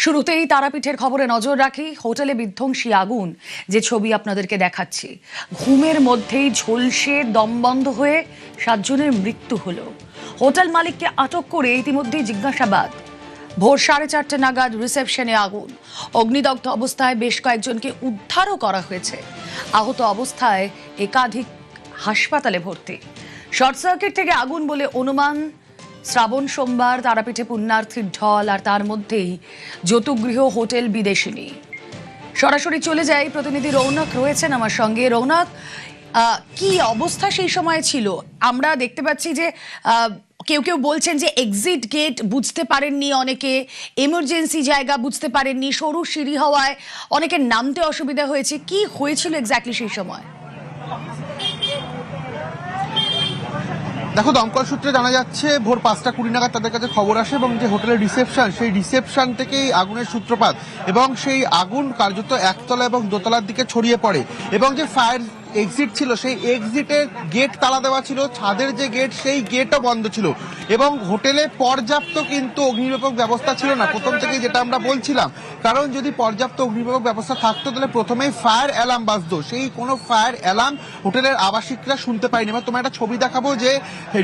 শুরুতেই তারাপীঠের খবরে নজর রাখি। হোটেলে বিধ্বংসী আগুন, যে ছবি আপনাদেরকে দেখাচ্ছি, ঘুমের মধ্যেই ঝলসে দম বন্ধ হয়ে 7 জনের মৃত্যু হলো। হোটেল মালিককে আটক করে ইতিমধ্যেই জিজ্ঞাসাবাদ। ভোর 4:30 নাগাদ রিসেপশনে আগুন। অগ্নিদগ্ধ অবস্থায় বেশ কয়েকজনকে উদ্ধারও করা হয়েছে। আহত অবস্থায় একাধিক হাসপাতালে ভর্তি। শর্ট সার্কিট থেকে আগুন বলে অনুমান। শ্রাবণ সোমবার তারাপীঠে পুণ্যার্থীর ঢল, আর তার মধ্যেই যতুগৃহ হোটেল বিদেশিনী। সরাসরি চলে যাই, প্রতিনিধি রৌনক রয়েছেন আমার সঙ্গে। রৌনক, কি অবস্থা সেই সময় ছিল? আমরা দেখতে পাচ্ছি যে কেউ কেউ বলছেন যে এক্সিট গেট বুঝতে পারেননি, অনেকে এমার্জেন্সি জায়গা বুঝতে পারেননি, সরু সিঁড়ি হওয়ায় অনেকের নামতে অসুবিধা হয়েছে। কি হয়েছিল এক্স্যাক্টলি সেই সময়? দেখো, দমকল সূত্রে জানা যাচ্ছে ভোর 5:20 নাগাদ তাদের কাছে খবর আসে এবং যে হোটেলের রিসেপশন, সেই রিসেপশন থেকেই আগুনের সূত্রপাত এবং সেই আগুন কার্যত একতলা এবং দোতলার দিকে ছড়িয়ে পড়ে এবং যে ফায়ার এক্সিট ছিল সেই এক্সিটের গেট তালা দেওয়া ছিল, ছাদের যে গেট সেই গেটও বন্ধ ছিল এবং হোটেলে পর্যাপ্ত কিন্তু অগ্নিনির্বাপক ব্যবস্থা ছিল না প্রথম থেকে, যেটা আমরা বলছিলাম। কারণ যদি পর্যাপ্ত অগ্নিনির্বাপক ব্যবস্থা থাকতো তাহলে প্রথমেই ফায়ার অ্যালার্ম বাজতো, সেই কোনো ফায়ার অ্যালার্ম হোটেলের আবাসিকরা শুনতে পায়নি। এবার তোমার একটা ছবি দেখাবো যে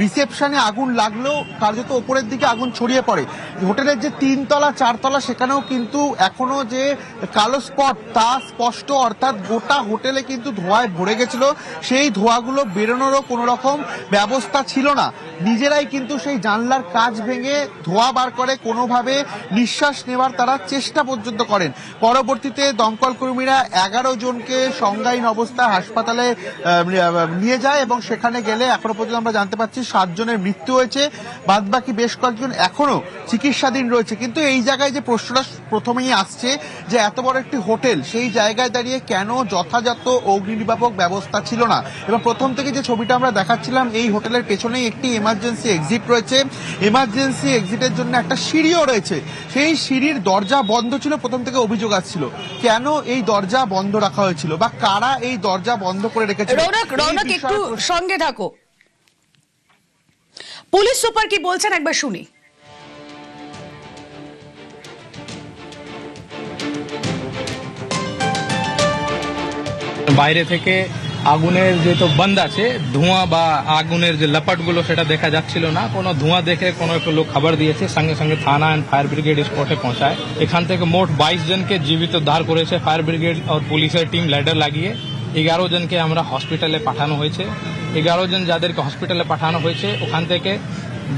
রিসেপশনে আগুন লাগলেও কার্যত ওপরের দিকে আগুন ছড়িয়ে পড়ে। হোটেলের যে 3 তলা 4 তলা সেখানেও কিন্তু এখনো যে কালো স্পট তা স্পষ্ট, অর্থাৎ গোটা হোটেলে কিন্তু ধোঁয়ায় ভরে গেছিল। সেই ধোঁয়াগুলো বেরোনোরও কোনো রকম ব্যবস্থা ছিল না। নিজেরাই কিন্তু সেই জানলার কাঁচ ভেঙে ধোঁয়া বার করে কোনোভাবে নিঃশ্বাস নেওয়ার তারা চেষ্টা পর্যন্ত করেন। পরবর্তীতে দমকল কর্মীরা 11 জনকে সংজ্ঞাহীন অবস্থায় হাসপাতালে নিয়ে যায় এবং সেখানে গেলে এখনো পর্যন্ত আমরা জানতে পারছি 7 জনের মৃত্যু হয়েছে, বাদবাকি বেশ কয়েকজন এখনো চিকিৎসাধীন রয়েছে। কিন্তু এই জায়গায় যে প্রশ্নটা প্রথমেই আসছে যে এত বড় একটি হোটেল, সেই জায়গায় দাঁড়িয়ে কেন যথাযথ অগ্নিনির্বাপক ব্যবস্থা ছিল না। এবং প্রথম থেকে যে ছবিটা আমরা দেখাচ্ছিলাম, এই হোটেলের পেছনেই একটি এমার্জেন্সি এক্সিট রয়েছে, এমার্জেন্সি এক্সিটের জন্য একটা সিঁড়িও রয়েছে। সেই সিঁড়ির দরজা বন্ধ ছিল। প্রথম থেকে অভিযোগ আসছিল কেন এই দরজা বন্ধ রাখা হয়েছিল বা কারা এই দরজা বন্ধ করে রেখেছিল। রৌনক, একটু সঙ্গে থাকো। পুলিশ সুপার কি বলছেন একবার শুনি। বাইরে থেকে আগুনের যেহেতু বন্ধ আছে, ধোঁয়া বা আগুনের যে লপটগুলো সেটা দেখা যাচ্ছিল না। কোনো ধোঁয়া দেখে কোনো একটা লোক খবর দিয়েছে, সঙ্গে সঙ্গে থানা এন্ড ফায়ার ব্রিগেড স্পটে পৌঁছায়। এখান থেকে মোট 22 জনকে জীবিত উদ্ধার করেছে ফায়ার ব্রিগেড আর পুলিশের টিম ল্যাডার লাগিয়ে। 11 জনকে আমরা হসপিটালে পাঠানো হয়েছে। 11 জন যাদেরকে হসপিটালে পাঠানো হয়েছে, ওখান থেকে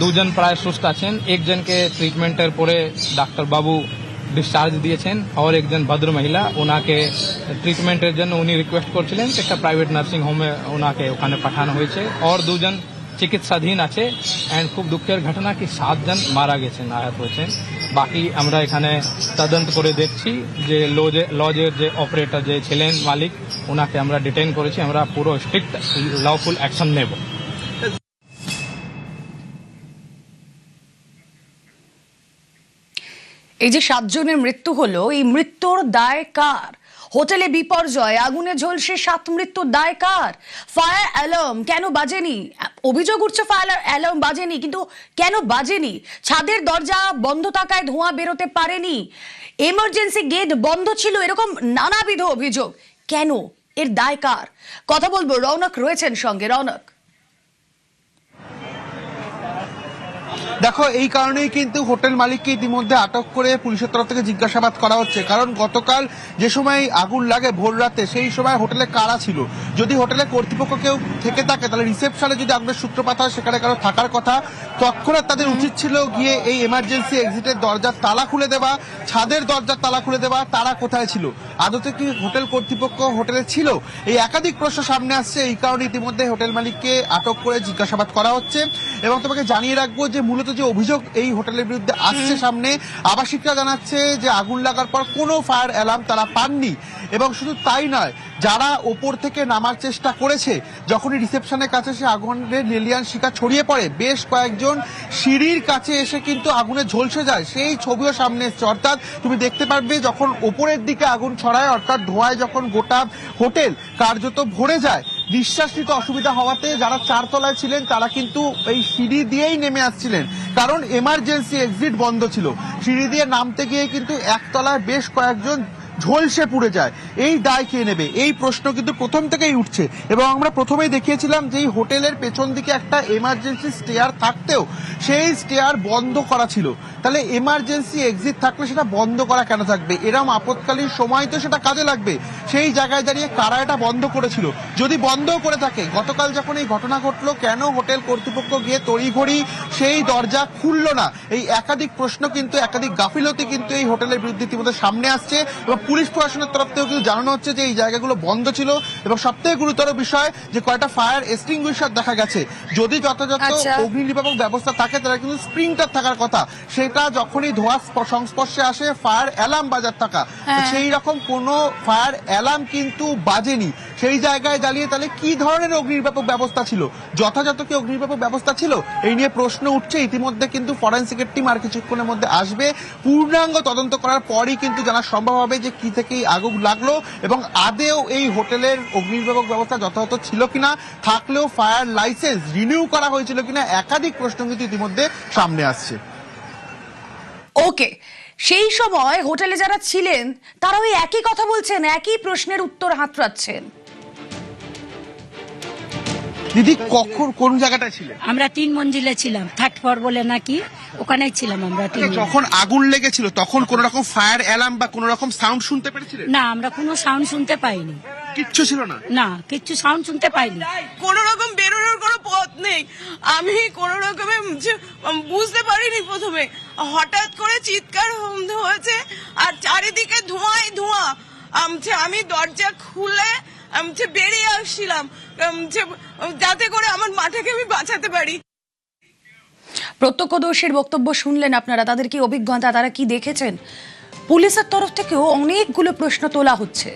2 জন প্রায় সুস্থ আছেন, 1 জনকে ট্রিটমেন্টের পরে ডাক্তার বাবু ডিসচার্জ দিয়েছেন, আর একজন ভদ্র মহিলা, ওনাকে ট্রিটমেন্টের জন্য উনি রিকোয়েস্ট করছিলেন একটা প্রাইভেট নার্সিং হোমে ওনাকে ওখানে পাঠানো হয়েছে। আর 2 জন চিকিৎসাধীন আছে। অ্যান্ড খুব দুঃখের ঘটনা কি 7 জন মারা গেছেন, আহত হয়েছেন। বাকি আমরা এখানে তদন্ত করে দেখছি যে লজের যে অপারেটর যে ছিলেন মালিক, ওনাকে আমরা ডিটেইন করেছি। আমরা পুরো স্ট্রিক্ট লফুল অ্যাকশন নেব। এই যে 7 জনের মৃত্যু হলো, এই মৃত্যুর দায় কার? হোটেলে বিপর্যয়, আগুনে ঝলসে 7 মৃত্যুর দায় কার? ফায়ার অ্যালার্ম কেন বাজেনি? অভিযোগ উঠছে ফায়ার অ্যালার্ম বাজেনি, কিন্তু কেন বাজেনি? ছাদের দরজা বন্ধ থাকায় ধোঁয়া বেরোতে পারেনি, এমার্জেন্সি গেট বন্ধ ছিল, এরকম নানাবিধ অভিযোগ। কেন? এর দায় কার? কথা বলবো, রৌনক রয়েছেন সঙ্গে। রৌনক, দেখো, এই কারণেই কিন্তু হোটেল মালিককে ইতিমধ্যে আটক করে পুলিশের তরফ থেকে জিজ্ঞাসাবাদ করা হচ্ছে। কারণ গতকাল যে সময় আগুন লাগে ভোর রাতে, সেই সময় হোটেলে কারা ছিল? যদি হোটেলে কর্তৃপক্ষ কেউ থেকে থাকে তাহলে রিসেপশনে যদি আগুনের সূত্রপাত হয় সেখানে কারো থাকার কথা, তৎক্ষণাৎ তাদের উচিত ছিল গিয়ে এই এমার্জেন্সি এক্সিটের দরজার তালা খুলে দেওয়া, ছাদের দরজার তালা খুলে দেওয়া। তারা কোথায় ছিল? আদতে কি হোটেল কর্তৃপক্ষ হোটেলে ছিল? এই একাধিক প্রশ্ন সামনে আসছে। এই কারণে ইতিমধ্যে হোটেল মালিককে আটক করে জিজ্ঞাসাবাদ করা হচ্ছে। এবং তোমাকে জানিয়ে রাখবো যে মূলত যে অভিযোগ এই হোটেলের বিরুদ্ধে আসছে সামনে, আবাসিকরা জানাচ্ছে যে আগুন লাগার পর কোনো ফায়ার অ্যালার্ম তারা পাননি। এবং শুধু তাই নয়, যারা ওপর থেকে নামার চেষ্টা করেছে, যখনই রিসেপশনের কাছে সে আগুনের লেলিয়ান শিখা ছড়িয়ে পড়ে, বেশ কয়েকজন সিঁড়ির কাছে এসে কিন্তু আগুনে ঝলসে যায়। সেই ছবিও সামনে এসছে। অর্থাৎ তুমি দেখতে পারবে যখন ওপরের দিকে আগুন ছড়ায়, অর্থাৎ ধোঁয়ায় যখন গোটা হোটেল কার্যত ভরে যায়, নিঃশ্বাস নিতে অসুবিধা হওয়াতে যারা 4 তলায় ছিলেন তারা কিন্তু এই সিঁড়ি দিয়েই নেমে আসছিলেন, কারণ এমার্জেন্সি এক্সিট বন্ধ ছিল। সিঁড়ি দিয়ে নামতে গিয়ে কিন্তু 1 তলায় বেশ কয়েকজন ঝলসে পুড়ে যায়। এই দায় কে নেবে, এই প্রশ্ন কিন্তু প্রথম থেকেই উঠছে। এবং আমরা প্রথমেই দেখিয়েছিলাম যে এই হোটেলের পেছন দিকে একটা এমার্জেন্সি স্টেয়ার থাকতেও সেই স্টেয়ার বন্ধ করা ছিল। তাহলে এমার্জেন্সি এক্সিট থাকলে সেটা বন্ধ করা কেন থাকবে? এরকম আপৎকালীন সময় তো সেটা কাজে লাগবে। সেই জায়গায় দাঁড়িয়ে কারা এটা বন্ধ করেছিল? যদি বন্ধ করে থাকে, গতকাল যখন এই ঘটনা ঘটলো কেন হোটেল কর্তৃপক্ষ গিয়ে তড়িঘড়ি সেই দরজা খুললো না? এই একাধিক প্রশ্ন কিন্তু, একাধিক গাফিলতি কিন্তু এই হোটেলের বিরুদ্ধে ইতিমধ্যে সামনে আসছে এবং পুলিশ প্রশাসনের তরফ থেকেও কিন্তু জানানো হচ্ছে যে এই জায়গাগুলো বন্ধ ছিল। এবং সবথেকে গুরুতর বিষয় যে কয়টা ফায়ার এক্সটিংগুইশার দেখা গেছে, যদি যথাযথ অগ্নি নির্বাপক ব্যবস্থা থাকে তাহলে কিন্তু স্প্রিংটার থাকার কথা, সেটা যখনই ধোঁয়া সংস্পর্শে আসে ফায়ার অ্যালার্ম বাজার থাকা, সেই রকম কোনো ফায়ার অ্যালার্ম কিন্তু বাজেনি। সেই জায়গায় দাঁড়িয়ে তাহলে কি ধরনের অগ্নি নির্বাপক ব্যবস্থা ছিল? যথাযথ কি অগ্নি নির্বাপক ব্যবস্থা ছিল? এই নিয়ে প্রশ্ন উঠছে। ইতিমধ্যে কিন্তু ফরেন্সিকের টিম আর কিছুক্ষণের মধ্যে আসবে, পূর্ণাঙ্গ তদন্ত করার পরই কিন্তু জানা সম্ভব হবে যে কি থেকে আগুন লাগলো এবং আদেও এই হোটেলের অগ্নি নির্বাপক ব্যবস্থা যথাযথ ছিল কিনা, থাকলেও ফায়ার লাইসেন্স রিনিউ করা হয়েছিল কিনা, একাধিক প্রশ্ন কিন্তু ইতিমধ্যে সামনে আসছে। ওকে, সেই সময় হোটেলে যারা ছিলেন তারা ওই একই কথা বলছেন, একই প্রশ্নের উত্তর হাতড়াচ্ছেন। দিদি কখন কোন জায়গাটায় ছিলেন? আমরা 3 মঞ্জিলে ছিলাম, 3rd ফ্লোর বলে নাকি, ওখানেই ছিলাম আমরা 3 যখন আগুন লেগেছিল তখন কোন রকম ফায়ার অ্যালার্ম বা কোন রকম সাউন্ড শুনতে পেরেছিলেন? না, আমরা কোনো সাউন্ড শুনতে পাইনি। কিচ্ছু ছিল না? না, কিচ্ছু সাউন্ড শুনতে পাইনি। কোন রকম বেরোনোর কোনো পথ নেই। আমি কোন রকমে বুঝতে পারিনি। প্রথমে হঠাৎ করে চিৎকার হয়েছে আর চারিদিকে ধোঁয়ায় ধোঁয়া। আমি দরজা খুলে বেরিয়ে আসছিলাম যাতে করে আমার মাটাকে আমি বাঁচাতে পারি। প্রত্যক্ষদর্শীর বক্তব্য শুনলেন আপনারা, তাদের কি অভিজ্ঞতা, তারা কি দেখেছেন? পুলিশের তরফ থেকেও অনেকগুলো প্রশ্ন তোলা হচ্ছে।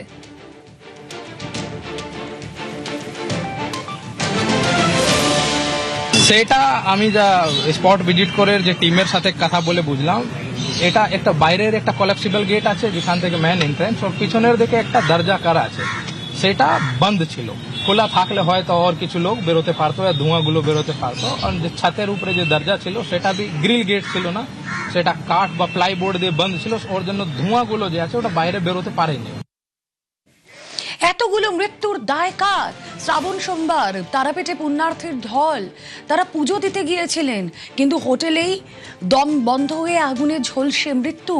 সেটা আমি যা স্পট ভিজিট করে যে টিমের সাথে কথা বলে বুঝলাম, এটা একটা বাইরের একটা কলেপসিবল গেট আছে যেখান থেকে মেন এন্ট্রেন্স, আর পিছনের দিকে একটা দরজা করা আছে, সেটা বন্ধ ছিল। খোলা থাকলে হয়তো আর কিছু লোক বেরোতে পারতো, ধোঁয়াগুলো বেরোতে পারতো। আর যে ছাতের উপরে যে দরজা ছিল সেটা বি গ্রিল গেট ছিল না, সেটা কাঠ বা প্লাইবোর্ড দিয়ে বন্ধ ছিল, ওর জন্য ধোঁয়াগুলো যে আছে ওটা বাইরে বেরোতে পারেনি। এতগুলো মৃত্যুর দায় কার? শ্রাবণ সোমবার, তারাপীঠে পুণ্যার্থীর ঢল, তারা পুজো দিতে গিয়েছিলেন কিন্তু হোটেলেই দম বন্ধ হয়ে আগুনে ঝলসে মৃত্যু।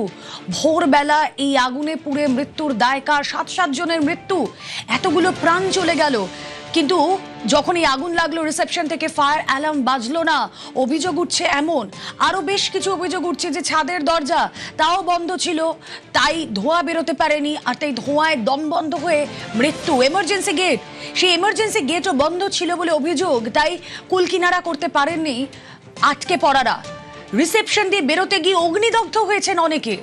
ভোরবেলা এই আগুনে পুড়ে মৃত্যুর দায় কার? 7 জনের মৃত্যু, এতগুলো প্রাণ চলে গেল। কিন্তু যখন এই আগুন লাগলো রিসেপশন থেকে ফায়ার অ্যালার্ম বাজলো না। অভিযোগ উঠছে এমন, আরো বেশ কিছু অভিযোগ উঠছে যে ছাদের দরজা তাও বন্ধ ছিল, তাই ধোঁয়া বেরোতে পারেনি, আর তাই ধোঁয়ায় দম বন্ধ হয়ে মৃত্যু। এমার্জেন্সি গেট, সেই এমার্জেন্সি গেটও বন্ধ ছিল বলে অভিযোগ, তাই কুলকিনারা করতে পারেননি আটকে পড়ারা। রিসেপশন দিয়ে বেরোতে গিয়ে অগ্নিদগ্ধ হয়েছেন অনেকে।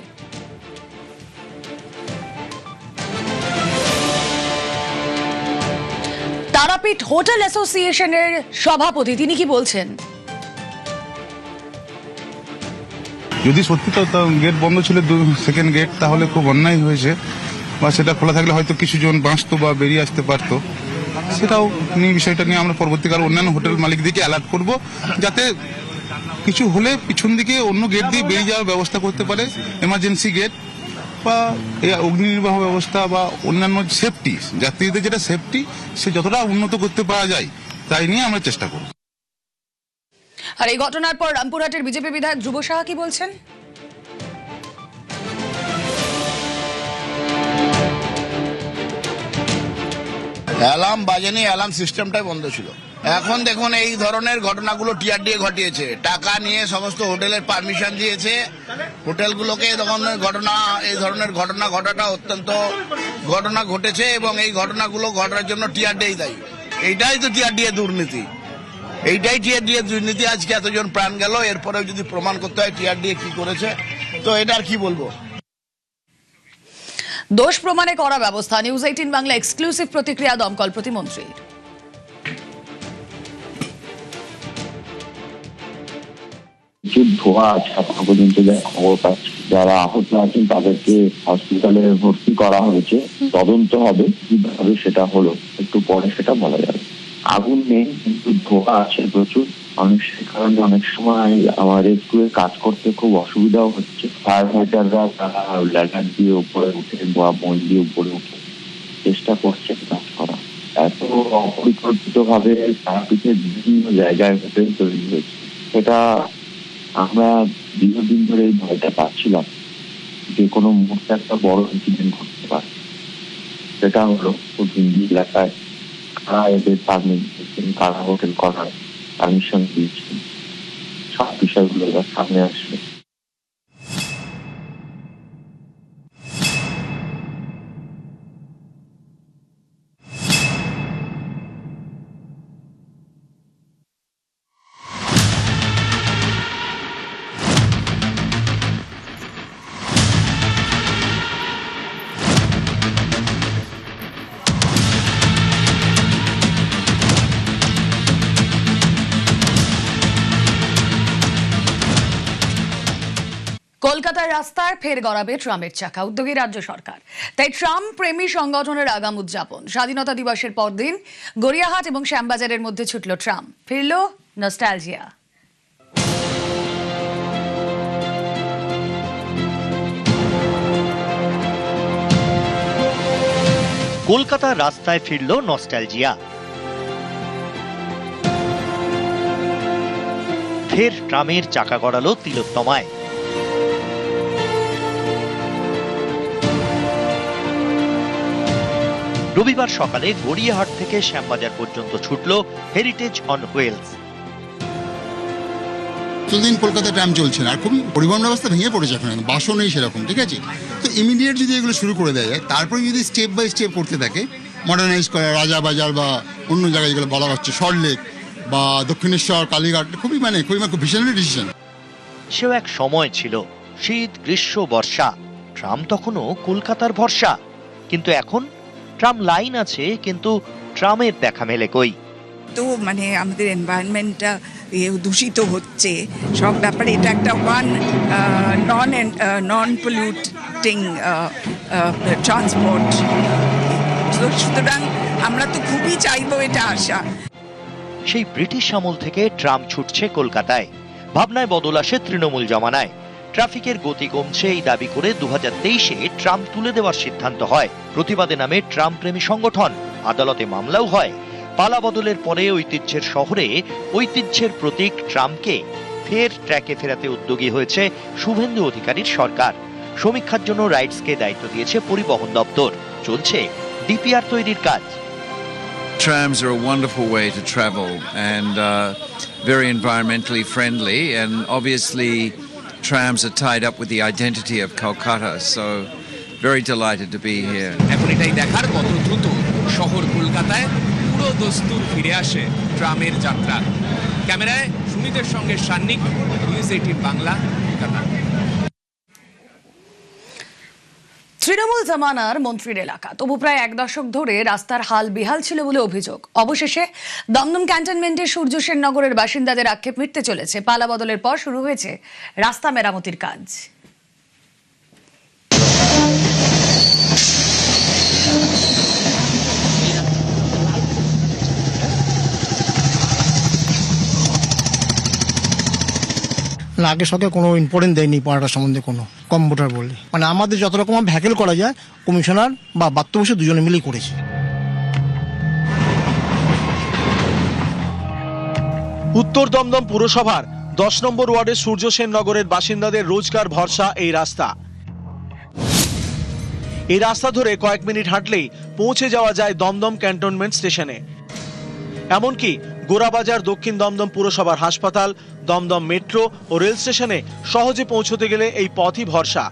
তারাপীঠ হোটেল অ্যাসোসিয়েশনের সভাপতি তিনি কি বলছেন? যদি সত্যি তো গেট বন্ধ ছিল, সেকেন্ড গেট, তাহলে খুব অন্যায় হয়েছে, বা সেটা খোলা থাকলে হয়তো কিছু জন বাঁচতো বা বেরিয়ে আসতে পারতো। সেটাও নিয়ে বিষয়টা নিয়ে আমরা পরবর্তীকালে অন্যান্য হোটেল মালিকদেরকে অ্যালার্ট করব, যাতে কিছু হলে পিছন দিকে অন্য গেট দিয়ে বেরিয়ে যাওয়ার ব্যবস্থা করতে পারে, এমার্জেন্সি গেট বা এই অগ্নি নির্বাহ ব্যবস্থা বা অন্যান্য সেফটি, যাত্রীদের যেটা সেফটি সে যতটা উন্নত করতে পারা যায় তাই নিয়ে আমরা চেষ্টা করব। আর এই ঘটনার পর রামপুরহাটের বিজেপি বিধায়ক ধ্রুব সাহা কি বলছেন? অ্যালার্ম বাজেনি, অ্যালার্ম সিস্টেমটাই বন্ধ ছিল। এখন দেখুন এই ধরনের ঘটনাগুলো টিআরডিএ ঘটিয়েছে, টাকা নিয়ে সমস্ত হোটেলের পারমিশন দিয়েছে। হোটেলগুলোকে এই ধরনের ঘটনা ঘটাটা অত্যন্ত ঘটনা ঘটেছে এবং এই ঘটনাগুলো ঘটার জন্য টিআরডিএ দায়ী। এইটাই তো টিআরডিএ দুর্নীতি, এইটাই টিআরডিএ দুর্নীতি। আজকে এতজন প্রাণ গেল, এরপরেও যদি প্রমাণ করতে হয় টিআরডিএ কি করেছে, তো এটা আর কি বলবো। দোষ প্রমাণে করা ব্যবস্থা। নিউজ 18 বাংলা এক্সক্লুসিভ প্রতিক্রিয়া দমকল প্রতিমন্ত্রীর। প্রচুর ধোঁয়া আছে এখনো পর্যন্ত যা খবর পাচ্ছি। যারা আহত আছেন তাদেরকে হসপিটালে ভর্তি করা হয়েছে, তদন্ত হবে কিভাবে সেটা হলো, একটু পরে সেটা বলা যাবে। আগুন নেই কিন্তু ধোঁয়া আছে প্রচুর, সে কারণে অনেক সময় আমাদের কাজ করতে খুব অসুবিধাও হচ্ছে। ফায়ার ফাইটাররা তারা ল্যাডার দিয়ে উপরে উঠে বা মই দিয়ে উপরে উঠে চেষ্টা করছে কাজ করা। এত অপরিকল্পিত ভাবে তারাপীঠের বিভিন্ন জায়গায় হোটেল তৈরি হয়েছে, সেটা আমরা দীর্ঘদিন ধরে এই ভয়টা পাচ্ছিলাম যে কোনো মুহূর্তে একটা বড় ইনসিডেন্ট ঘটতে পারে। সেটা হলো দিল্লি এলাকায় কারা এদের পারমিট দিয়েছেন, কারা হোটেল করার পারমিশন দিয়েছেন, সব বিষয়গুলো এবার সামনে আসবে। কলকাতার রাস্তায় ফের গড়াবে ট্রামের চাকা, উদ্যোগী রাজ্য সরকার। তাই ট্রাম প্রেমী সংগঠনের আগাম উদযাপন। স্বাধীনতা দিবসের পরদিন গড়িয়াহাট এবং শ্যামবাজারের মধ্যে ছুটল ট্রাম, ফিরল নস্টালজিয়া। কলকাতার রাস্তায় ফিরল নস্টালজিয়া। ফের ট্রামের চাকা গড়ালো তিলোত্তমায়। রবিবার সকালে গড়িয়াহাট থেকে শ্যামবাজার পর্যন্ত ছুটল হেরিটেজ অন হুইলস। দিন কলকাতা ট্রাম চলছে না, আর খুবই পরিবহন ব্যবস্থা ভেঙে পড়েছে, এখন বাসও নেই সেরকম, ঠিক আছে? তো ইমিডিয়েট যদি এগুলো শুরু করে দেওয়া যায়, তারপরে যদি স্টেপ বাই স্টেপ করতে থাকে, মডার্নাইজ করা রাজাবাজার বা অন্য জায়গায় যেগুলো বলা হচ্ছে সল্টলেক বা দক্ষিণেশ্বর, কালীঘাট, খুব ভিশনারি ডিসিশন। সেও এক সময় ছিল, শীত, গ্রীষ্ম, বর্ষা, ট্রাম তখনও কলকাতার ভরসা। কিন্তু এখন ট্রাম লাইন আছে, কিন্তু ট্রামের দেখা মেলে কই। তো আমাদের এনভায়রনমেন্টটা দূষিত হচ্ছে, সব ব্যাপারে এটা একটা নন পলিউটিং ট্রান্সপোর্ট। সুতরাং আমরা তো খুবই চাইবো এটা আসা। সেই ব্রিটিশ আমল থেকে ট্রাম ছুটছে কলকাতায়। ভাবনায় বদল আসে তৃণমূল জমানায়। ট্রাফিকের গতি কমছে এই দাবি করে 2023-এ ট্রাম তুলে দেওয়ার সিদ্ধান্ত হয়। প্রতিবাদে নামে ট্রাম প্রেমী সংগঠন, আদালতে মামলাও হয়। পালা বদলের পরে ঐতিহ্যের শহরে ঐতিহ্যের প্রতীক ট্রামকে ফের ট্র্যাকে ফেরাতে উদ্যোগী হয়েছে শুভেন্দু অধিকারীর সরকার। সমীক্ষার জন্য রাইডসকে দায়িত্ব দিয়েছে পরিবহন দপ্তর। চলছে ডিপিআর তৈরির কাজ। Trams are a wonderful way to travel and very environmentally friendly, and obviously trams are tied up with the identity of Kolkata, so very delighted to be here. এখন এটাই দেখার কত দ্রুত শহর কলকাতায় পুরো দস্তুর ফিরে আসে ট্রামের যাত্রা। ক্যামেরায় সুমিতের সঙ্গে সান্নিক, নিউজ 18 বাংলা, কলকাতা। তৃণমূল জামানার মন্ত্রীর এলাকা, তবু প্রায় 1 দশক ধরে রাস্তার হাল বেহাল ছিল বলে অভিযোগ। অবশেষে দমদম ক্যান্টনমেন্টের সূর্য সেন নগরের বাসিন্দাদের আক্ষেপ মিটতে চলেছে। পালা বদলের পর শুরু হয়েছে রাস্তা মেরামতির কাজ। আগে সরকার কোনো ইম্পর্টেন্ট দেয়নি পাড়াটার সম্বন্ধে, কোনো কম্পিউটার বললে আমাদের যত রকম ভ্যাকেল করা যায় কমিশনার বা বাত্য বসে দুজনে মিলেই করেছে। উত্তর দমদম পুরসভার 10 নম্বর ওয়ার্ডের সূর্য সেন নগরের বাসিন্দাদের রোজগার ভরসা এই রাস্তা। এই রাস্তা ধরে কয়েক মিনিট হাঁটলেই পৌঁছে যাওয়া যায় দমদম ক্যান্টনমেন্ট স্টেশনে। এমনকি গোরাবাজার, দক্ষিণ দমদম পুরসভার হাসপাতাল, দমদম মেট্রো ও রেল স্টেশনে সহজে পৌঁছতে গেলে এই পথই ভরসা।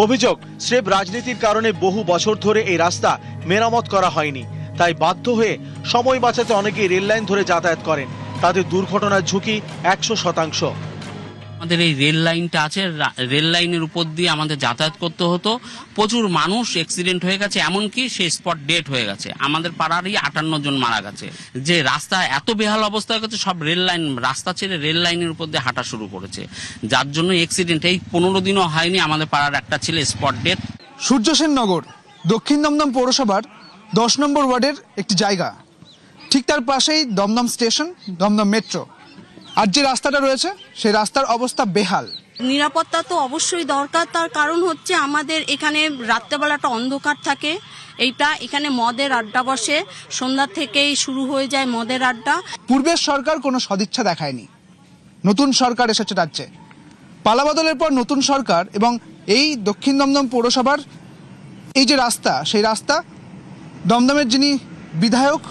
অভিযোগ, স্রেফ রাজনীতির কারণে বহু বছর ধরে এই রাস্তা মেরামত করা হয়নি। তাই বাধ্য হয়ে সময় বাঁচাতে অনেকেই রেল লাইন ধরে যাতায়াত করেন। তাদের দুর্ঘটনার ঝুঁকি 100%। আমাদের এই রেল লাইনটা আছে, রেল লাইনের উপর দিয়ে আমাদের যাতায়াত করতে হতো। প্রচুর মানুষ অ্যাক্সিডেন্ট হয়ে গেছে, এমনকি সে স্পট ডেড হয়ে গেছে। আমাদের পাড়ারই 58 জন মারা গেছে। যে রাস্তা এত বেহাল অবস্থা হয়ে গেছে, সব রেল লাইন রাস্তা ছেড়ে রেল লাইনের উপর দিয়ে হাঁটা শুরু করেছে, যার জন্য অ্যাক্সিডেন্ট এই 15 দিনও হয়নি। আমাদের পাড়ার একটা ছেলে স্পট ডেড। সূর্যসেন নগর দক্ষিণ দমদম পৌরসভার 10 নম্বর ওয়ার্ডের একটি জায়গা। ঠিক তার পাশেই দমদম স্টেশন, দমদম মেট্রো। আর যে রাস্তাটা রয়েছে সেই রাস্তার অবস্থা বেহাল। নিরাপত্তা তো অবশ্যই দরকার, তার কারণ হচ্ছে আমাদের এখানে রাত্রেবেলাটা অন্ধকার থাকে। এখানে মদের আড্ডা বসে, সন্ধ্যা থেকেই শুরু হয়ে যায় মদের আড্ডা। পূর্বের সরকার কোনো সদিচ্ছা দেখায়নি, নতুন সরকার এসেছে রাজ্যে। পালাবদলের পর নতুন সরকার এবং এই দক্ষিণ দমদম পৌরসভার এই যে রাস্তা, সেই রাস্তা দমদমের যিনি বিধায়ক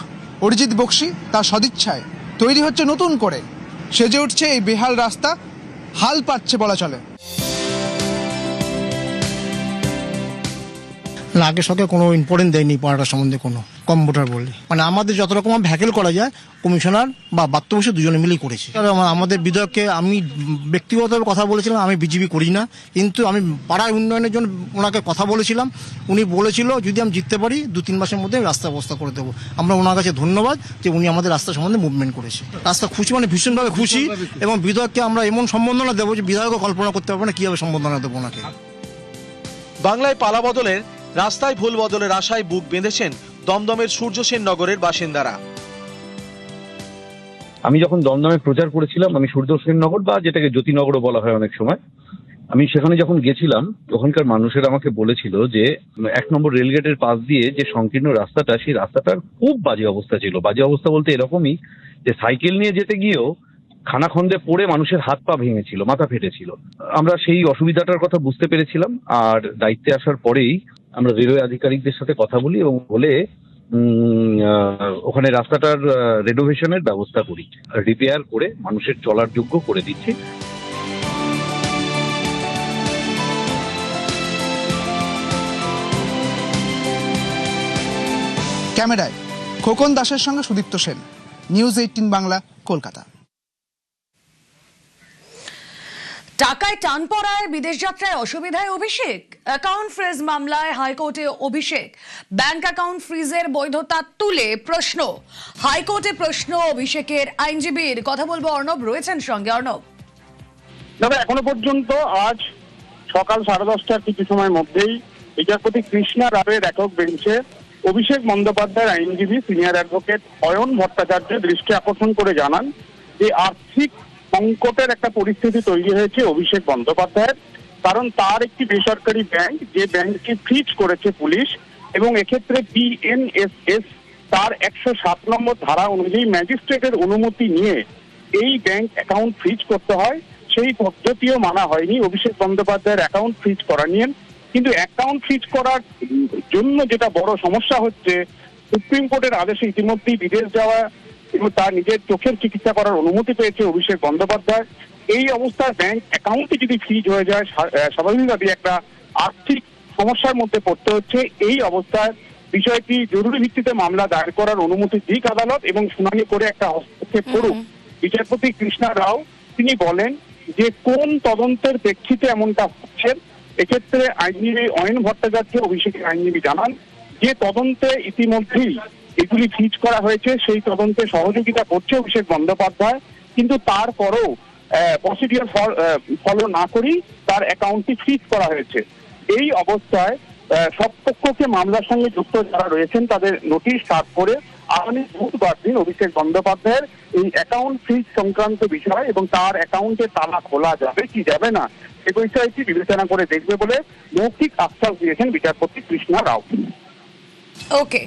অরিজিৎ বক্সি তার সদিচ্ছায় তৈরি হচ্ছে নতুন করে। সেজে উঠছে এই বেহাল রাস্তা, হাল পাচ্ছে বলা চলে। আগে সরকার কোনো ইম্পর্টেন্ট দেয়নি পাড়াটা সম্বন্ধে, কোনো কম ভোটার বললে। মানে আমাদের যত রকম ভ্যাকেল করা যায় কমিশনার বা বাত্য বসে দুজনে মিলেই করেছে। আমাদের বিধায়ককে আমি ব্যক্তিগতভাবে কথা বলেছিলাম, আমি বিজেপি করি না, কিন্তু আমি পাড়ায় উন্নয়নের জন্য ওনাকে কথা বলেছিলাম। উনি বলেছিল যদি আমি জিততে পারি 2-3 মাসের মধ্যে রাস্তা ব্যবস্থা করে দেবো। আমরা ওনার কাছে ধন্যবাদ যে উনি আমাদের রাস্তা সম্বন্ধে মুভমেন্ট করেছে। রাস্তা খুশি, মানে ভীষণভাবে খুশি। এবং বিধায়ককে আমরা এমন সম্বর্ধনা দেবো যে বিধায়কও কল্পনা করতে পারবো না কীভাবে সম্বর্ধনা দেবো ওনাকে। বাংলায় পালাবদলের রাস্তায় ভুল বদলের আশায় বুক বেঁধেছেন দমদমের সূর্যসেন নগরের বাসিন্দারা। আমি যখন দমদমে প্রচার করেছিলাম, আমি সূর্যসেন নগর বা যেটাকে জ্যোতিনগরও বলা হয় অনেক সময়, আমি সেখানে যখন গেছিলাম ওখানকার মানুষেরা আমাকে বলেছিল যে 1 নম্বর রেলগেটের পাশ দিয়ে যে সংকীর্ণ রাস্তাটা, সেই রাস্তাটার খুব বাজে অবস্থা ছিল। বাজে অবস্থা বলতে এরকমই যে সাইকেল নিয়ে যেতে গিয়েও খানাখন্দে পড়ে মানুষের হাত পা ভেঙেছিল, মাথা ফেটেছিল। আমরা সেই অসুবিধাটার কথা বুঝতে পেরেছিলাম। আর দায়িত্বে আসার পরেই আমরা রেলওয়ে আধিকারিকদের সাথে কথা বলি এবং বলে ওখানে রাস্তাটার রেনোভেশনের ব্যবস্থা করি, রিপেয়ার করে মানুষের চলার যোগ্য করে দিচ্ছি। ক্যামেরায় খোকন দাসের সঙ্গে সুদীপ্ত সেন, নিউজ 18 বাংলা, কলকাতা। টাকায় টান পড়ায় বিদেশ যাত্রায় অসুবিধায় অভিষেক। অ্যাকাউন্ট ফ্রিজ মামলায় হাইকোর্টে অভিষেক। ব্যাংক অ্যাকাউন্ট ফ্রিজের বৈধতা তুলে প্রশ্ন। হাইকোর্টে প্রশ্ন অভিষেকের আইনজীবীর। কথা বলবো অর্ণব, রয়েছেন সঙ্গে। অর্ণব, তবে এখনো পর্যন্ত আজ সকাল 10:30টার কিছু সময়ের মধ্যেই বিচারপতি কৃষ্ণা রায়ের একক বেঞ্চে অভিষেক বন্দ্যোপাধ্যায়ের আইনজীবী সিনিয়র অ্যাডভোকেট অয়ন ভট্টাচার্য দৃষ্টি আকর্ষণ করে জানান যে আর্থিক সংকটের একটা পরিস্থিতি তৈরি হয়েছে অভিষেক বন্দ্যোপাধ্যায়ের, কারণ তার একটি বেসরকারি ব্যাংক, যে ব্যাংকটি ফ্রিজ করেছে পুলিশ, এবং এক্ষেত্রে বিএনএসএস তার 107 নম্বর ধারা অনুযায়ী ম্যাজিস্ট্রেটের অনুমতি নিয়ে এই ব্যাংক অ্যাকাউন্ট ফ্রিজ করতে হয়। সেই পদ্ধতিও মানা হয়নি অভিষেক বন্দ্যোপাধ্যায়ের অ্যাকাউন্ট ফ্রিজ করা নিয়ে। কিন্তু অ্যাকাউন্ট ফ্রিজ করার জন্য যেটা বড় সমস্যা হচ্ছে, সুপ্রিম কোর্টের আদেশে ইতিমধ্যেই বিদেশ যাওয়া এবং তার নিজের চোখের চিকিৎসা করার অনুমতি পেয়েছে অভিষেক বন্দ্যোপাধ্যায়। এই অবস্থায় ব্যাংক অ্যাকাউন্টে যদি ফ্রিজ হয়ে যায়, স্বাভাবিকভাবেই একটা আর্থিক সমস্যার মধ্যে পড়তে হচ্ছে। এই অবস্থায় বিষয়টি জরুরি ভিত্তিতে মামলা দায়ের করার অনুমতি দিক আদালত এবং শুনানি করে একটা হস্তক্ষেপ করুক বিচারপতি কৃষ্ণা রাও। তিনি বলেন যে কোন তদন্তের প্রেক্ষিতে এমনটা হচ্ছে। এক্ষেত্রে আইনজীবী অয়ন ভট্টাচার্য অভিষেকের আইনজীবী জানান যে তদন্তে ইতিমধ্যেই এগুলি ফ্রিজ করা হয়েছে, সেই তদন্তে সহযোগিতা করছে অভিষেক বন্দ্যোপাধ্যায়, কিন্তু তারপরও প্রসিডিওর ফলো না করেই তার অ্যাকাউন্টটি ফ্রিজ করা হয়েছে। এই অবস্থায় সব পক্ষকে মামলার সঙ্গে যুক্ত যারা রয়েছেন তাদের নোটিশ সার্ভ করে আগামী বুধবার দিন অভিষেক বন্দ্যোপাধ্যায়ের এই অ্যাকাউন্ট ফ্রিজ সংক্রান্ত বিষয় এবং তার অ্যাকাউন্টে তালা খোলা যাবে কি যাবে না এই বিষয়টি বিবেচনা করে দেখবে বলে মৌখিক আশ্বাস দিয়েছেন বিচারপতি কৃষ্ণা রাও। ওকে।